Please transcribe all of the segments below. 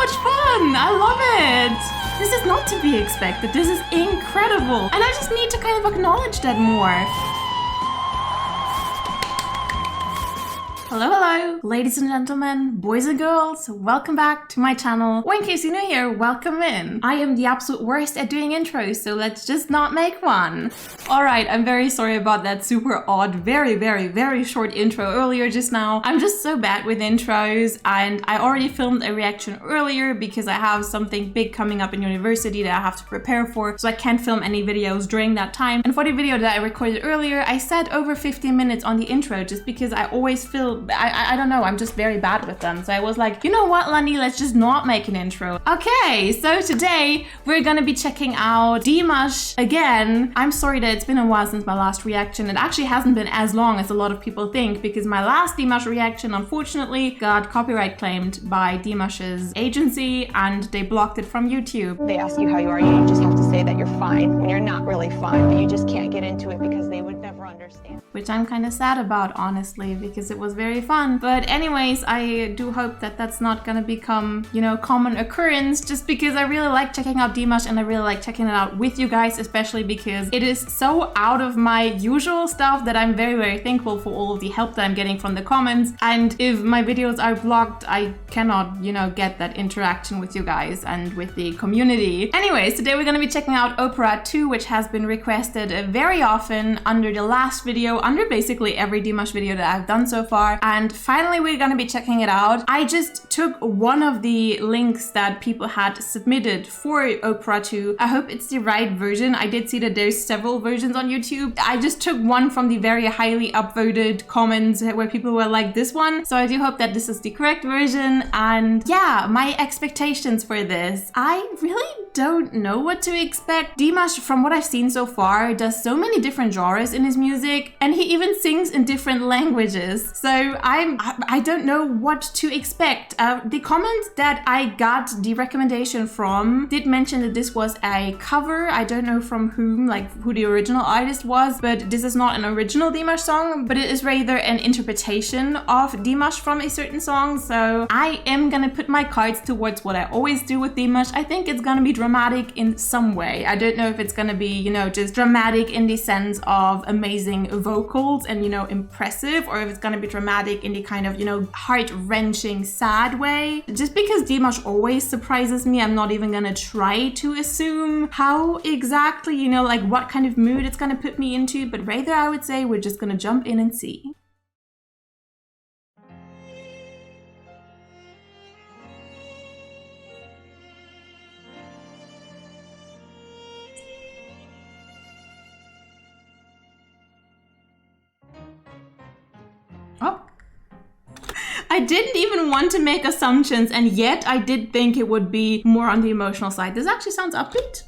much fun. I love it. This is not to be expected. This is incredible. And I just need to kind of acknowledge that more. Hello, hello, ladies and gentlemen, boys and girls, welcome back to my channel, or in case you're new here, welcome in. I am the absolute worst at doing intros, so let's just not make one. Alright, I'm very sorry about that super odd, very short intro earlier just now. I'm just so bad with intros, and I already filmed a reaction earlier because I have something big coming up in university that I have to prepare for, so I can't film any videos during that time. And for the video that I recorded earlier, I said over 15 minutes on the intro just because I always feel I don't know, I'm just very bad with them. So I was like, you know what, Lani, let's just not make an intro. Okay, so today we're gonna be checking out Dimash again. I'm sorry that it's been a while since my last reaction. It actually hasn't been as long as a lot of people think because my last Dimash reaction unfortunately got copyright claimed by Dimash's agency and they blocked it from YouTube. They ask you how you are, you just have to say that you're fine when you're not really fine, but you just can't get into it because they would never understand. Which I'm kind of sad about, honestly, because it was very fun. But anyways, I do hope that that's not gonna become, you know, common occurrence just because I really like checking out Dimash and I really like checking it out with you guys, especially because it is so out of my usual stuff that I'm very thankful for all of the help that I'm getting from the comments. And if my videos are blocked, I cannot, you know, get that interaction with you guys and with the community. Anyways, today we're gonna be checking out Opera 2, which has been requested very often under the last video, under basically every Dimash video that I've done so far. And finally, we're gonna be checking it out. I just took one of the links that people had submitted for Opera 2. I hope it's the right version. I did see that there's several versions on YouTube. I just took one from the very highly upvoted comments where people were like this one. So I do hope that this is the correct version. And yeah, my expectations for this. I really don't know what to expect. Dimash, from what I've seen so far, does so many different genres in his music, and he even sings in different languages. So I don't know what to expect. The comment that I got the recommendation from did mention that this was a cover. I don't know from whom, like who the original artist was, but this is not an original Dimash song, but it is rather an interpretation of Dimash from a certain song. So I am gonna put my cards towards what I always do with Dimash. I think it's gonna be dramatic in some way. I don't know if it's gonna be, you know, just dramatic in the sense of amazing vocals and, you know, impressive, or if it's gonna be dramatic in the kind of, you know, heart-wrenching sad way. Just because Dimash always surprises me, I'm not even gonna try to assume how exactly, you know, like what kind of mood it's gonna put me into, but rather I would say we're just gonna jump in and see. Oh. I didn't even want to make assumptions, and yet I did think it would be more on the emotional side. This actually sounds upbeat.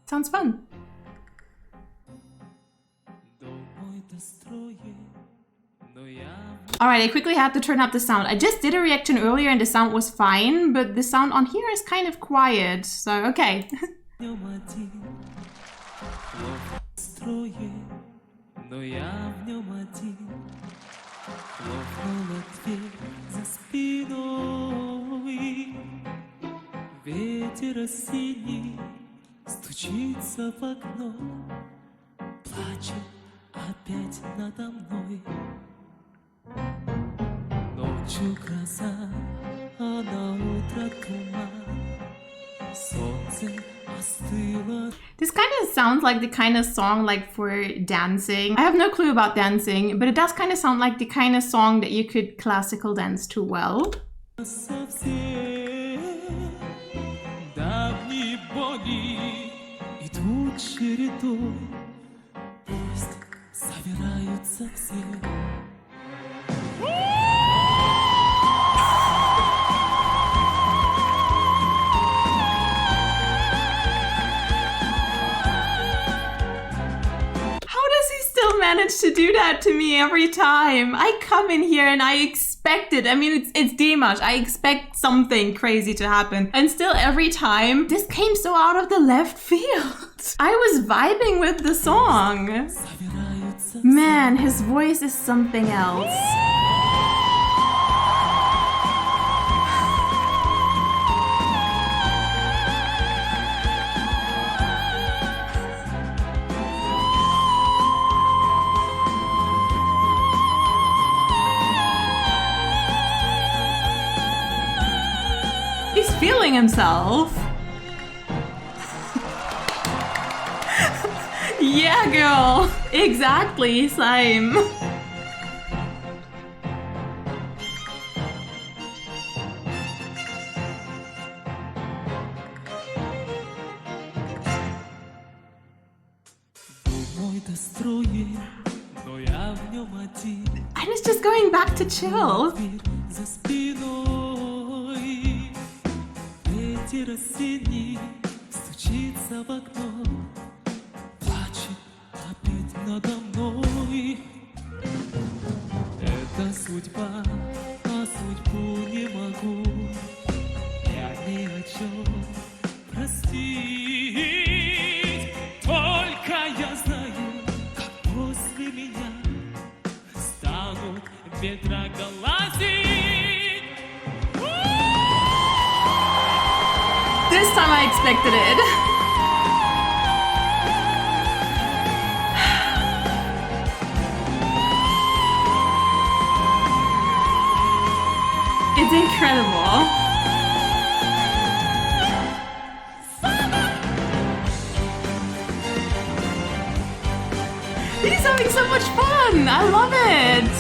Sounds fun. Alright, I quickly had to turn up the sound. I just did a reaction earlier and the sound was fine, but the sound on here is kind of quiet, so okay. Но я в нем один, хлопнула дверь за спиной. Ветер осенний стучится в окно, плачет опять надо мной. Ночью гроза, а на утро туман, солнце остыло. This kind of sounds like the kind of song like for dancing. I have no clue about dancing, but it does kind of sound like the kind of song that you could classical dance to well. Manage to do that to me every time. I come in here and I expect it. I mean, it's Dimash. I expect something crazy to happen. And still every time, this came so out of the left field. I was vibing with the song. Man, his voice is something else. just feeling himself. Yeah, girl. Exactly, same. And it's just going back to chill. This time I expected it. It's incredible. He's having so much fun. I love it.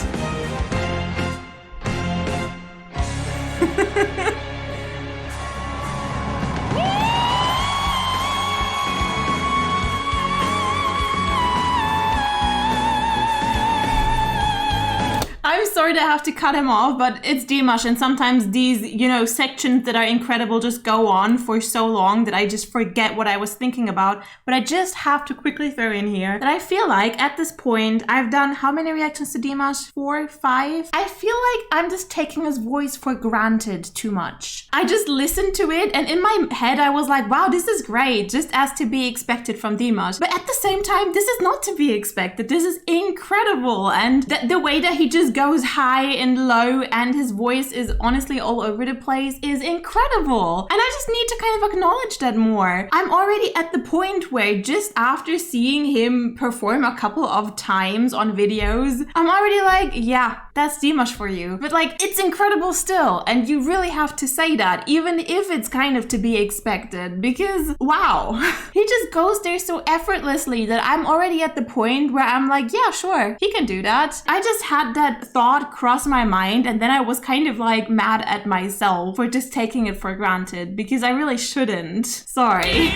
I'm sorry to have to cut him off, but it's Dimash, and sometimes these, you know, sections that are incredible just go on for so long that I just forget what I was thinking about. But I just have to quickly throw in here that I feel like at this point, I've done how many reactions to Dimash? 4, 5? I feel like I'm just taking his voice for granted too much. I just listened to it, and in my head, I was like, wow, this is great, just as to be expected from Dimash. But at the same time, this is not to be expected. This is incredible. And the way that he just goes high and low and his voice is honestly all over the place is incredible. And I just need to kind of acknowledge that more. I'm already at the point where just after seeing him perform a couple of times on videos, I'm already like, yeah, that's Dimash for you. But like, it's incredible still. And you really have to say that, even if it's kind of to be expected, because wow, he just goes there so effortlessly that I'm already at the point where I'm like, yeah, sure, he can do that. I just had that thought cross my mind, and then I was kind of like mad at myself for just taking it for granted, because I really shouldn't. Sorry.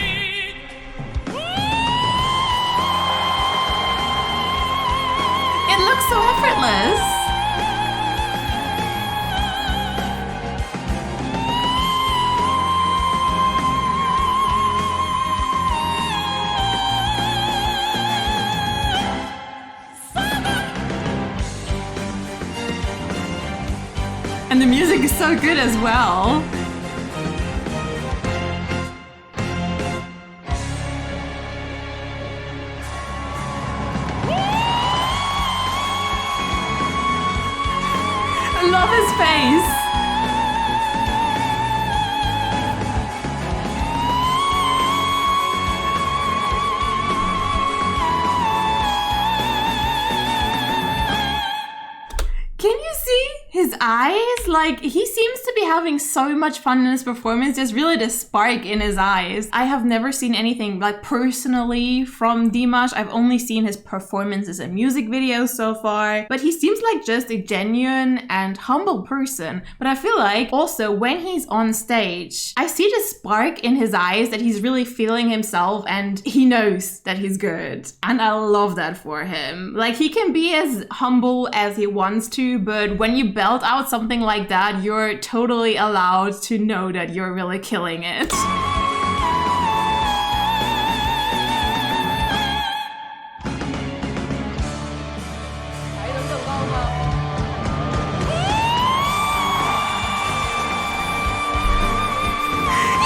It looks so effortless. And the music is so good as well. I love his face. Can you see his eyes? Like, he seems to be having so much fun in his performance. There's really this spark in his eyes. I have never seen anything like personally from Dimash. I've only seen his performances in music videos so far, but he seems like just a genuine and humble person. But I feel like also when he's on stage, I see this spark in his eyes that he's really feeling himself and he knows that he's good. And I love that for him. Like, he can be as humble as he wants to, but when you belt out something like that, you're totally allowed to know that you're really killing it. You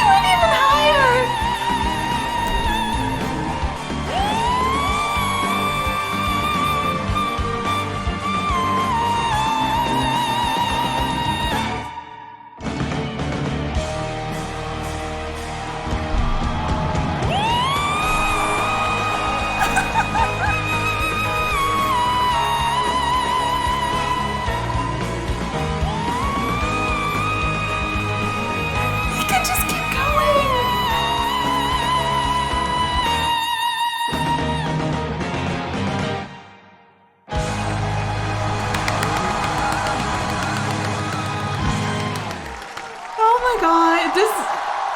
went even higher! This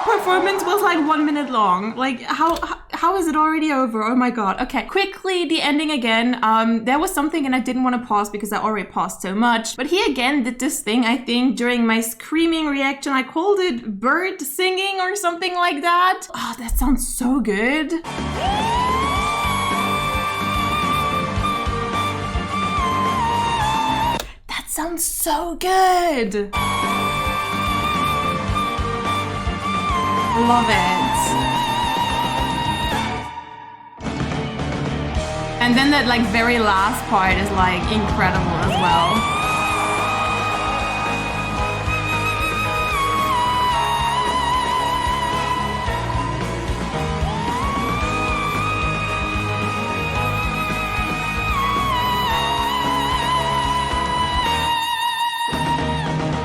performance was like 1 minute long. Like, how is it already over? Oh my god. Okay, quickly, the ending again. There was something and I didn't want to pause because I already paused so much. But he again did this thing, I think, during my screaming reaction. I called it bird singing or something like that. Oh, that sounds so good. That sounds so good. Love it. And then that like very last part is like incredible as well.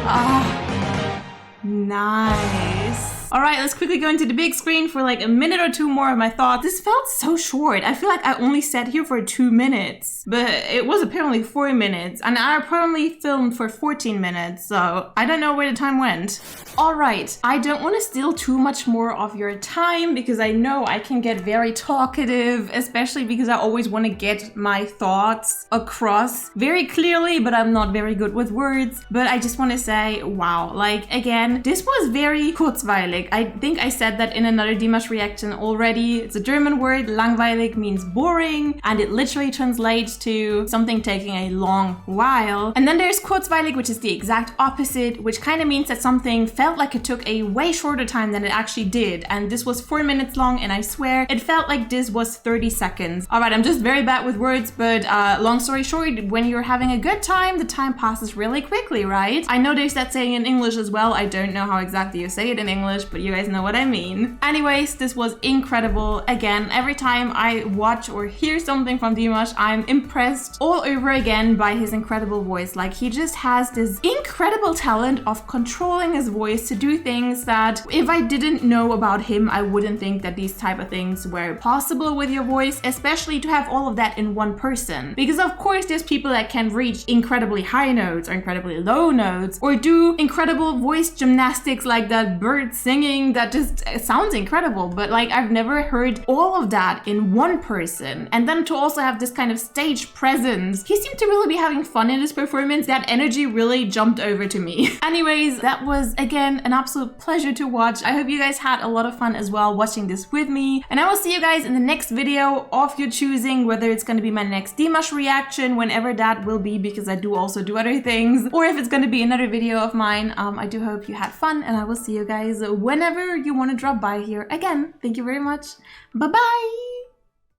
Ah, nice. All right, let's quickly go into the big screen for like a minute or two more of my thoughts. This felt so short. I feel like I only sat here for 2 minutes, but it was apparently 4 minutes, and I apparently filmed for 14 minutes, so I don't know where the time went. All right, I don't want to steal too much more of your time because I know I can get very talkative, especially because I always want to get my thoughts across very clearly, but I'm not very good with words. But I just want to say, wow, like again, this was very kurzweilig. I think I said that in another Dimash reaction already. It's a German word. Langweilig means boring, and it literally translates to something taking a long while. And then there's kurzweilig, which is the exact opposite, which kind of means that something felt like it took a way shorter time than it actually did. And this was 4 minutes long, and I swear it felt like this was 30 seconds. All right, I'm just very bad with words, but long story short, when you're having a good time, the time passes really quickly, right? I know there's that saying in English as well. I don't know how exactly you say it in English, but you guys know what I mean. Anyways, this was incredible. Again, every time I watch or hear something from Dimash, I'm impressed all over again by his incredible voice. Like, he just has this incredible talent of controlling his voice to do things that if I didn't know about him, I wouldn't think that these type of things were possible with your voice, especially to have all of that in one person. Because of course there's people that can reach incredibly high notes or incredibly low notes or do incredible voice gymnastics like that bird singing that just sounds incredible, but like I've never heard all of that in one person. And then to also have this kind of stage presence, he seemed to really be having fun in his performance. That energy really jumped over to me. Anyways, that was again an absolute pleasure to watch. I hope you guys had a lot of fun as well watching this with me, and I will see you guys in the next video of your choosing, whether it's going to be my next Dimash reaction, whenever that will be, because I do also do other things, or if it's going to be another video of mine. I do hope you had fun, and I will see you guys whenever you want to drop by here. Again, thank you very much. Bye bye.